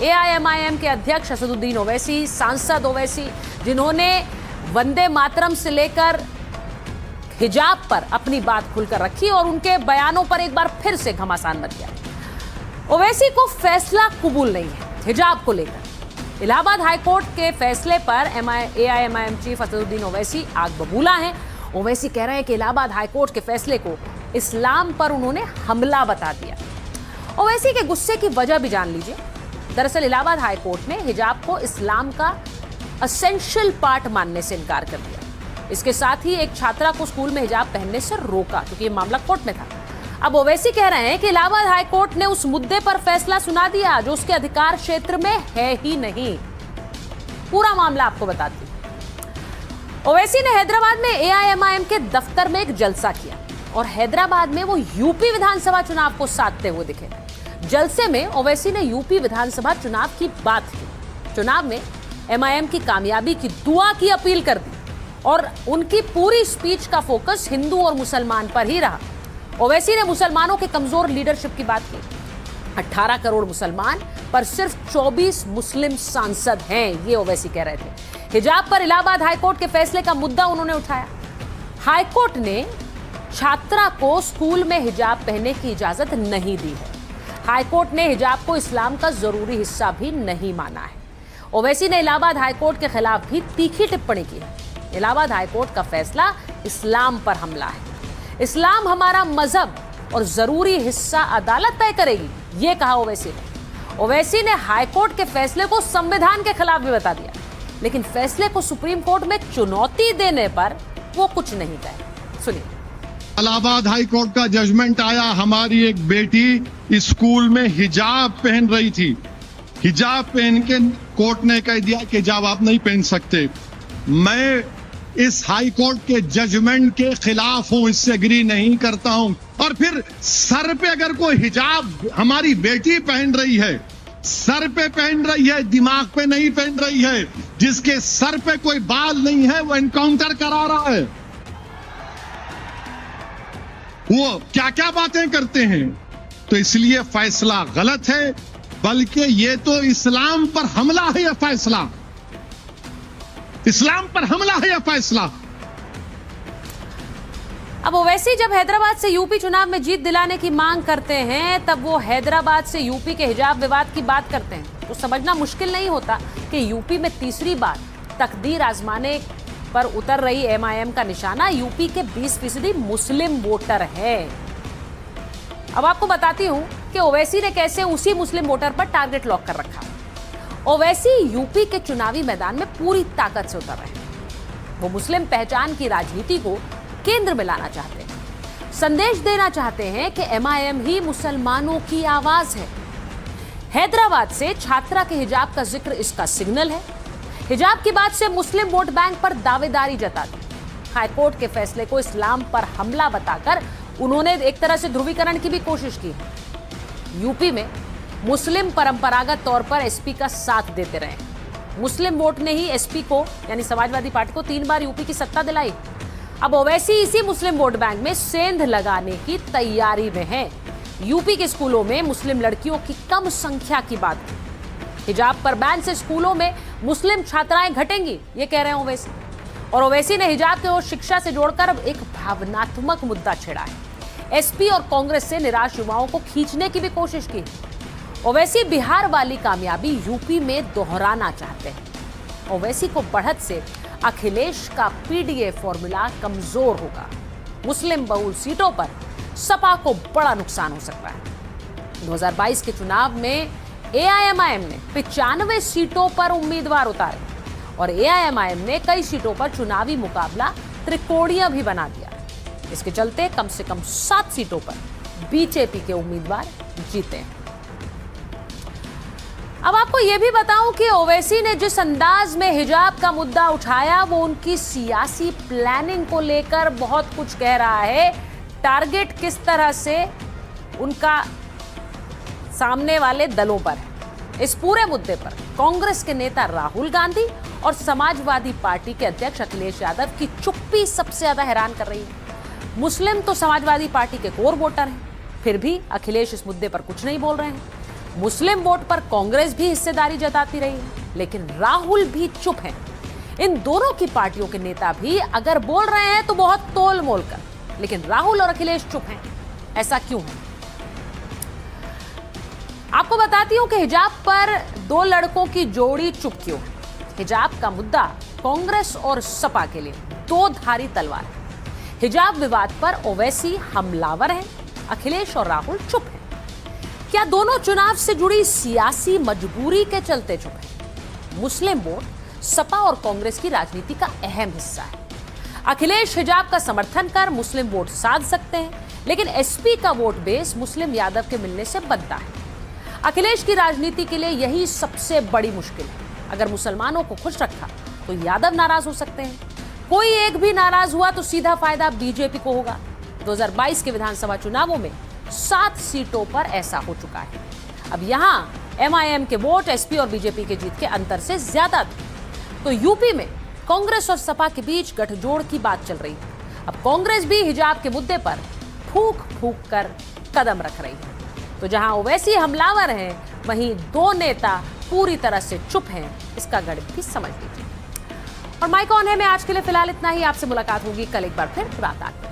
AIMIM के अध्यक्ष असदुद्दीन ओवैसी, सांसद ओवैसी, जिन्होंने वंदे मातरम से लेकर हिजाब पर अपनी बात खुलकर रखी और उनके बयानों पर एक बार फिर से घमासान मच गया। ओवैसी को फैसला कबूल नहीं है हिजाब को लेकर। इलाहाबाद हाईकोर्ट के फैसले पर एआईएमआईएम चीफ असदुद्दीन ओवैसी आग बबूला हैं। ओवैसी कह रहे हैं कि इलाहाबाद हाईकोर्ट के फैसले को इस्लाम पर उन्होंने हमला बता दिया। ओवैसी के गुस्से की वजह भी जान लीजिए। दरअसल इलाहाबाद हाईकोर्ट ने हिजाब को इस्लाम का एसेंशियल पार्ट मानने से इनकार कर दिया। इसके साथ ही एक छात्रा को स्कूल में हिजाब पहनने से रोका, क्योंकि ये मामला कोर्ट में था। अब ओवैसी कह रहे हैं कि इलाहाबाद हाईकोर्ट ने उस मुद्दे पर फैसला सुना दिया जो उसके अधिकार क्षेत्र में है ही नहीं। पूरा मामला आपको बताती हूं। ओवैसी ने हैदराबाद में एआईएमआईएम के दफ्तर में एक जलसा किया और हैदराबाद में वो यूपी विधानसभा चुनाव को साधते हुए दिखे। जलसे में ओवैसी ने यूपी विधानसभा चुनाव की बात की। चुनाव में एमआईएम की कामयाबी की दुआ की अपील कर दी और उनकी पूरी स्पीच का फोकस हिंदू और मुसलमान पर ही रहा। ओवैसी ने मुसलमानों के कमजोर लीडरशिप की बात की। 18 करोड़ मुसलमान पर सिर्फ 24 मुस्लिम सांसद हैं, ये ओवैसी कह रहे थे। हिजाब पर इलाहाबाद हाईकोर्ट के फैसले का मुद्दा उन्होंने उठाया। हाईकोर्ट ने छात्रा को स्कूल में हिजाब पहनने की इजाजत नहीं दी है। हाईकोर्ट ने हिजाब को इस्लाम का जरूरी हिस्सा भी नहीं माना है। ओवैसी ने इलाहाबाद हाईकोर्ट के खिलाफ भी तीखी टिप्पणी की है। इलाहाबाद हाईकोर्ट का फैसला इस्लाम पर हमला है। इस्लाम हमारा मजहब और जरूरी हिस्सा अदालत तय करेगी, ये कहा ओवैसी ने। ओवैसी ने हाईकोर्ट के फैसले को संविधान के खिलाफ भी बता दिया, लेकिन फैसले को सुप्रीम कोर्ट में चुनौती देने पर वो कुछ नहीं कहे। सुनिए। इलाहाबाद हाई कोर्ट का जजमेंट आया, हमारी एक बेटी स्कूल में हिजाब पहन रही थी। हिजाब पहन के कोर्ट ने कह दिया कि हिजाब आप नहीं पहन सकते। मैं इस हाई कोर्ट के जजमेंट के खिलाफ हूं, इससे एग्री नहीं करता हूं। और फिर सर पे अगर कोई हिजाब हमारी बेटी पहन रही है, सर पे पहन रही है, दिमाग पे नहीं पहन रही है, जिसके सर पे कोई बाल नहीं है वो एनकाउंटर करा रहा है। वो क्या क्या बातें करते हैं। तो इसलिए फैसला गलत है, बल्कि ये तो इस्लाम पर हमला है। यह फैसला इस्लाम पर हमला है। यह फैसला। अब ओवैसी जब हैदराबाद से यूपी चुनाव में जीत दिलाने की मांग करते हैं, तब वो हैदराबाद से यूपी के हिजाब विवाद की बात करते हैं, तो समझना मुश्किल नहीं होता कि यूपी में तीसरी बार तकदीर आजमाने पर उतर रही एमआईएम का निशाना यूपी के 20% मुस्लिम वोटर है। अब आपको बताती हूं कि ओवैसी ने कैसे उसी मुस्लिम वोटर पर टारगेट लॉक कर रखा। ओवैसी यूपी के चुनावी मैदान में पूरी ताकत से उतर रहे हैं। वो मुस्लिम पहचान की राजनीति को केंद्र में लाना चाहते हैं, संदेश देना चाहते हैं कि एमआईएम ही मुसलमानों की आवाज है। हैदराबाद से छात्रा के हिजाब का जिक्र इसका सिग्नल है। हिजाब की बात से मुस्लिम वोट बैंक पर दावेदारी जता दी। हाईकोर्ट के फैसले को इस्लाम पर हमला बताकर उन्होंने एक तरह से ध्रुवीकरण की भी कोशिश की। यूपी में मुस्लिम परंपरागत तौर पर एसपी का साथ देते रहे। मुस्लिम वोट ने ही एसपी को यानी समाजवादी पार्टी को 3 बार यूपी की सत्ता दिलाई। अब ओवैसी इसी मुस्लिम वोट बैंक में सेंध लगाने की तैयारी में है। यूपी के स्कूलों में मुस्लिम लड़कियों की कम संख्या की बात की। हिजाब पर बैन से स्कूलों में मुस्लिम छात्राएं घटेंगी, ये कह रहे हैं ओवैसी। और ओवैसी ने हिजाब को शिक्षा से जोड़कर अब एक भावनात्मक मुद्दा छेड़ा है। एसपी और कांग्रेस से निराश युवाओं को खींचने की भी कोशिश की। ओवैसी बिहार वाली कामयाबी यूपी में दोहराना चाहते हैं। ओवैसी को बढ़त से अखिलेश का पीडीए फॉर्मूला कमजोर होगा। मुस्लिम बहुल सीटों पर सपा को बड़ा नुकसान हो सकता है। 2022 के चुनाव में एआईएमआईएम ने 95 सीटों पर उम्मीदवार उतारे और एआईएमआईएम ने कई सीटों पर चुनावी मुकाबला त्रिकोणीय भी बना दिया। इसके चलते कम से कम 7 सीटों पर बीजेपी के उम्मीदवार जीते हैं। अब आपको यह भी बताऊं कि ओवैसी ने जिस अंदाज में हिजाब का मुद्दा उठाया वो उनकी सियासी प्लानिंग को लेकर बहुत कुछ कह रहा है। टारगेट किस तरह से उनका सामने वाले दलों पर है। इस पूरे मुद्दे पर कांग्रेस के नेता राहुल गांधी और समाजवादी पार्टी के अध्यक्ष अखिलेश यादव की चुप्पी सबसे ज्यादा हैरान कर रही है। मुस्लिम तो समाजवादी पार्टी के कोर वोटर हैं, फिर भी अखिलेश इस मुद्दे पर कुछ नहीं बोल रहे हैं। मुस्लिम वोट पर कांग्रेस भी हिस्सेदारी जताती रही है, लेकिन राहुल भी चुप हैं। इन दोनों की पार्टियों के नेता भी अगर बोल रहे हैं तो बहुत तोल मोल कर, लेकिन राहुल और अखिलेश चुप हैं। ऐसा क्यों है? आपको बताती हूं कि हिजाब पर दो लड़कों की जोड़ी चुप क्यों है। हिजाब का मुद्दा कांग्रेस और सपा के लिए दो धारी तलवार है। हिजाब विवाद पर ओवैसी हमलावर हैं, अखिलेश और राहुल चुप हैं। क्या दोनों चुनाव से जुड़ी सियासी मजबूरी के चलते चुप हैं? मुस्लिम वोट सपा और कांग्रेस की राजनीति का अहम हिस्सा है। अखिलेश हिजाब का समर्थन कर मुस्लिम वोट साध सकते हैं, लेकिन एसपी का वोट बेस मुस्लिम यादव के मिलने से बनता है। अखिलेश की राजनीति के लिए यही सबसे बड़ी मुश्किल है। अगर मुसलमानों को खुश रखा तो यादव नाराज हो सकते हैं। कोई एक भी नाराज हुआ तो सीधा फायदा बीजेपी को होगा। 2022 के विधानसभा चुनावों में 7 सीटों पर ऐसा हो चुका है। अब यहां एमआईएम के वोट एसपी और बीजेपी के जीत के अंतर से ज्यादा थे, तो यूपी में कांग्रेस और सपा के बीच गठजोड़ की बात चल रही है। अब कांग्रेस भी हिजाब के मुद्दे पर फूंक फूंक कर कदम रख रही है। तो जहां ओवैसी हमलावर हैं, वहीं दो नेता पूरी तरह से चुप हैं। इसका गणित भी समझ लीजिए। और माइक ऑन है में आज के लिए फिलहाल इतना ही। आपसे मुलाकात होगी कल एक बार फिर रात 8 बजे।